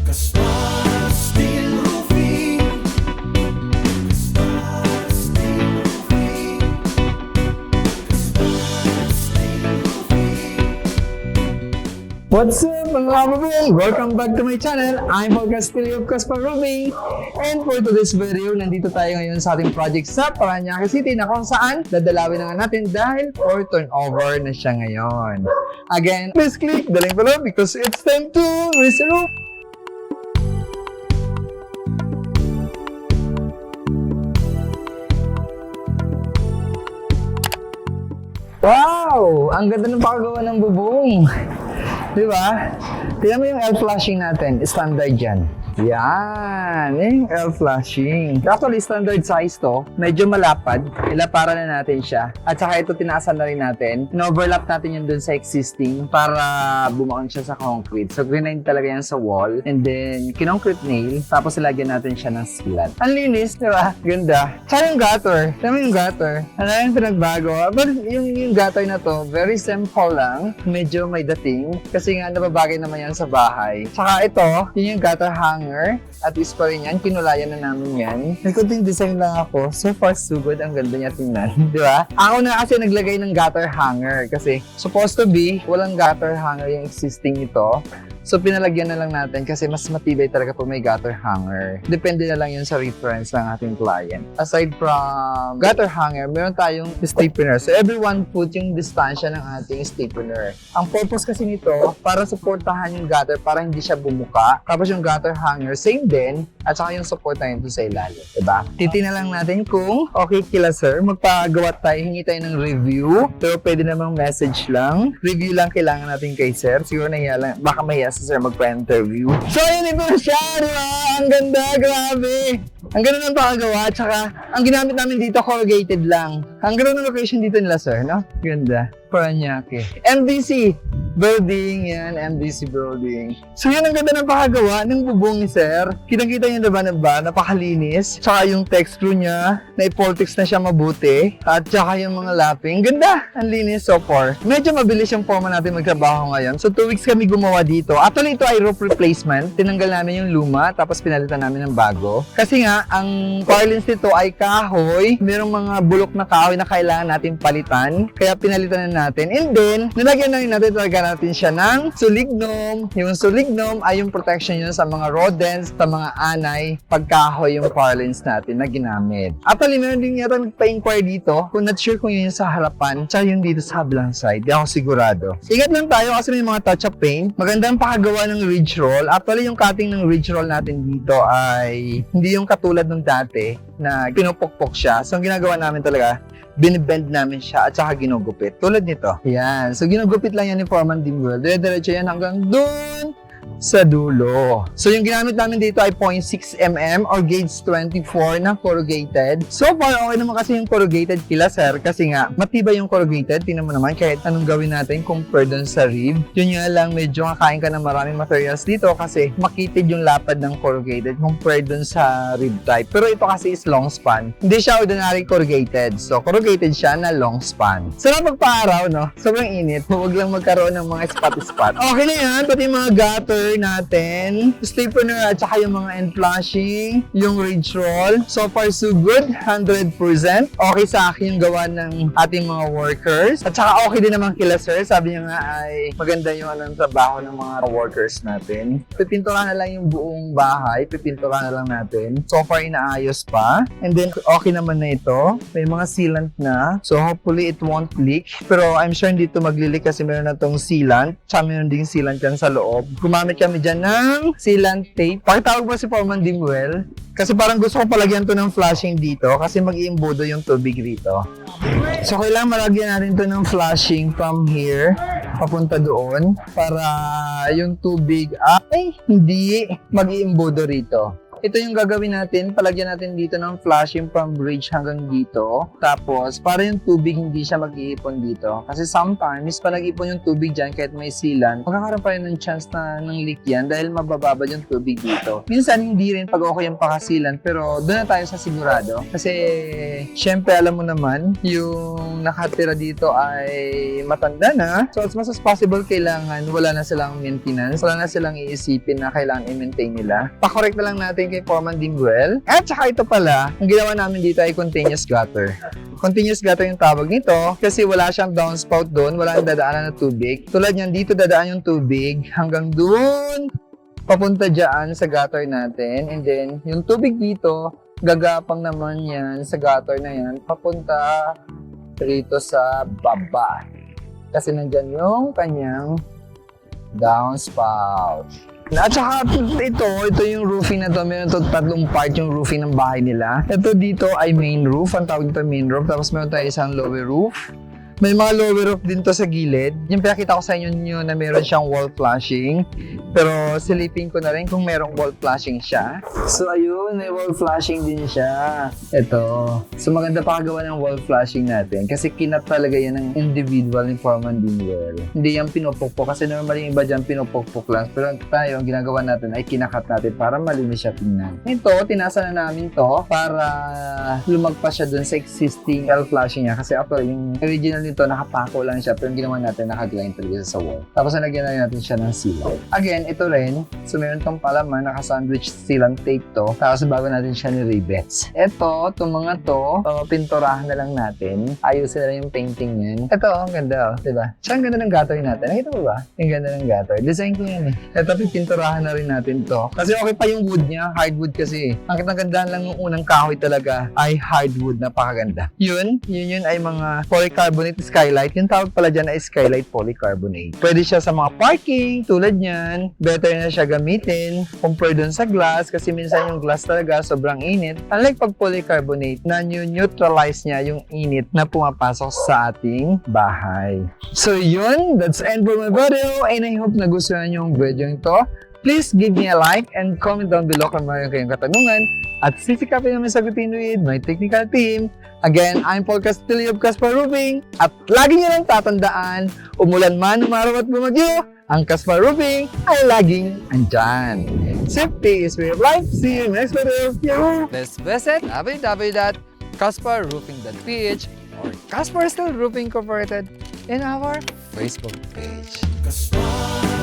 Kaspas Steel Roofing. Kaspas Steel Roofing. Kaspas Steel Roofing. What's up mga kapabel? Welcome back to my channel. I'm Paul Castillo of Kaspa Roofing. And for today's video, nandito tayo ngayon sa ating project sa Parañaque City na kung saan dadalawin na nga natin dahil for turnover na siya ngayon. Again, please click the link below because it's time to raise the roof. Wow! Ang ganda ng pakagawa ng bubong. Di ba? Tingnan mo yung L flashing natin. Standard yan. Yan. Yung L flashing. Actually, standard size to. Medyo malapad. Ilapara na natin siya. At saka ito, tinaasan na rin natin. In-overlap natin yun dun sa existing para bumaon siya sa concrete. So, grenade talaga yan sa wall. And then, kinoncrete nail. Tapos, ilagyan natin siya ng sealant. Ang linis, di ba? Ganda. Tsaka yung gutter. Tignan mo yung gutter. Ano yung pinagbago? But yung gutter na to, very simple lang. Medyo may dating. Kasi nga, nababagay naman yan sa bahay. Tsaka ito, yun yung gutter hanger. At least pa rin yan, kinulayan na namin yan. May kunting design lang ako. So far, so good. Ang ganda niya tingnan. Di ba? Ako na kasi naglagay ng gutter hanger. Kasi supposed to be, walang gutter hanger yung existing ito. So, pinalagyan na lang natin kasi mas matibay talaga pag may gutter hanger. Depende na lang yun sa reference ng ating client. Aside from gutter hanger, meron tayong stiffener. So, everyone put yung distansya ng ating stiffener. Ang purpose kasi nito, para supportahan yung gutter para hindi siya bumuka. Tapos yung gutter hanger, same din. At saka yung supportahan ito sa ilalim. Diba? Titingnan lang natin kung okay kila sir. Magpagawa tayo, hingi tayo ng review. Pero pwede namang message lang. Review lang kailangan natin kay sir. Siguro nahiya lang, baka mahiya si sir magpa-interview. So, yun ito na siya, di ba? Ang ganda, grabe. Ang ganda ng pakagawa, tsaka ang ginamit namin dito, corrugated lang. Ang ganda ng location dito nila, sir, no? Ganda. Parañaque. MDC building, yan, MDC building. So, yan ang ganda ng pakagawa ng bubong ni sir. Kitang-kita niyo na ba? Napakalinis. Tsaka yung texture niya, na-poltex na siya mabuti. At tsaka yung mga lapping. Ganda! Ang linis so far. Medyo mabilis yung forma natin magtrabaho ngayon. So, 2 weeks kami gumawa dito. Actually, ito ay roof replacement. Tinanggal namin yung luma, tapos pinalitan namin ng bago. Kasi nga, ang parlance nito ay kahoy. Merong mga bulok na kahoy na kailangan natin palitan. Kaya pinalitan na natin. And then, nilagyan na rin natin talaga natin siya ng sulignum. Yung sulignum ay yung protection yun sa mga rodents, sa mga anay, pagkahoy yung parlance natin na ginamit. Actually, meron din yata nagpa-inquire dito. Kung not sure kung yun yung sa harapan, tsaka yung dito sa hablang side. Di ako sigurado. Ingat lang tayo kasi may mga touch-up paint. Magandang pakagawa ng ridge roll. Actually, yung cutting ng ridge roll natin dito ay hindi yung katulad ng dati na pinupukpok siya. So, ang ginagawa namin talaga, binibend namin siya at saka ginugupit. Tulad nito. Yan. So, ginugupit lang yan ni Foreman Dimwell. Dire-diretso yan hanggang dun sa dulo. So, yung ginamit namin dito ay 0.6 mm or gauge 24 na corrugated. So far, okay naman kasi yung corrugated kila, sir. Kasi nga, matibay yung corrugated. Tingnan mo naman kahit anong gawin natin compared dun sa rib. Yun nga lang, medyo kakain ka ng maraming materials dito kasi makitid yung lapad ng corrugated compared dun sa rib type. Pero ito kasi is long span. Hindi siya ordinary corrugated. So, corrugated siya na long span. Sarap magpa-araw, no? Sobrang init. Huwag lang magkaroon ng mga spot-spot. Okay na yan. Pati mga gutter natin, stiffener at saka yung mga end flashing, yung ridge roll. So far, so good. 100%. Okay sa akin yung gawa ng ating mga workers. At saka okay din naman kila sir. Sabi niya nga ay maganda yung trabaho ng mga workers natin. Pipintura na lang yung buong bahay. Pipintura na lang natin. So far, inaayos pa. And then, okay naman na ito. May mga sealant na. So hopefully, it won't leak. Pero I'm sure hindi ito mag-leak kasi meron na itong sealant. Tsaka meron din sealant yan sa loob. Gumamit kami dyan ng sealant tape. Pakitawag mo si Foreman Dimwell. Kasi parang gusto ko palagyan to ng flashing dito kasi mag-iimbudo yung tubig dito. So, kailangan malagyan natin to ng flashing from here papunta doon para yung tubig ay hindi mag-iimbudo rito. ito yung gagawin natin. Palagyan natin dito ng flashing from bridge hanggang dito. Tapos, para yung tubig hindi siya mag-iipon dito. Kasi sometimes, pag nag-ipon yung tubig dyan, kahit may sealant, magkakaroon pa rin ng chance na ng leak yan dahil mabababa yung tubig dito. Minsan, hindi rin pag okay yung pakasilan, pero doon na tayo sa sigurado. Kasi, syempre, alam mo naman, yung nakatira dito ay matanda na. So, as much as possible, kailangan wala na silang maintenance. Wala na silang iisipin na kailangan i-maintain nila. Pa-correct na lang natin kay Foreman Dingwell. At saka ito pala, ang ginawa namin dito ay continuous gutter. Continuous gutter yung tawag nito kasi wala siyang downspout doon, wala nang dadaanan na tubig. Tulad niyan, dito dadaan yung tubig hanggang doon, papunta dyan sa gutter natin. And then, yung tubig dito, gagapang naman yan sa gutter na yan, papunta rito sa baba. Kasi nandyan yung kanyang downspout. At saka ito yung roofing na to. Meron to tatlong part yung roofing ng bahay nila. Ito dito ay main roof. Ang tawag nito main roof. Tapos meron tayo isang lower roof. May mga lower roof din to sa gilid. Yung pinakita ko sa inyo nyo na meron siyang wall flashing. Pero silipin ko na rin kung merong wall flashing siya. So ayun, may wall flashing din siya. Ito. So maganda pa kagawa ng wall flashing natin. Kasi kinat talaga yan ng individual ni Foreman Dingwell. Hindi yan pinupukpok. Kasi normally yung iba dyan pinupukpok lang. Pero tayo, ang ginagawa natin ay kinakat natin para malinis siya tingnan. Ito, tinasa na namin to para lumagpas siya dun sa existing wall flashing niya. Kasi after yung original nito, nakapako lang siya. Pero yung ginawa natin, nakagline talaga sa wall. Tapos nalagyan na natin siya ng sealant. Again, ito rin. So meron tong palaman, naka-sandwich sealant tape to. Tapos bago natin siya ni-rivets. Ito, itong mga to, pinturahan na lang natin. Ayusin na lang yung painting yan. Ito, ang ganda, diba? Siya ang ganda ng gutter natin. Nakita mo ba? Ang ganda ng gutter. Design ko yan eh. Ito, pinturahan na rin natin to. Kasi okay pa yung wood niya. Hardwood kasi. Ang nagandahan lang yung unang kahoy talaga ay hardwood. Napakaganda. Yun ay mga polycarbonate skylight. Yung tawag pala dyan ay skylight polycarbonate. Pwede siya sa mga parking, tulad niyan. Better na siya gamitin compare dun sa glass kasi minsan yung glass talaga sobrang init. Unlike pag polycarbonate, na-neutralize niya yung init na pumapasok sa ating bahay. So yun, that's end for my video and I hope nagustuhan yung video ito. Please give me a like and comment down below kung mayroon kayong katanungan at sisikapin namin sagutin with my technical team. Again, I'm Paul Castillo of Caspar Roofing at lagi niyo lang tatandaan, umulan man, umaraw at bumagyo, ang Caspar Roofing ay laging andyan. Safety is way of life. See you in the next video. Yahoo! Let's visit www.casparroofing.ph or Caspar Steel Roofing Incorporated in our Facebook page. Caspar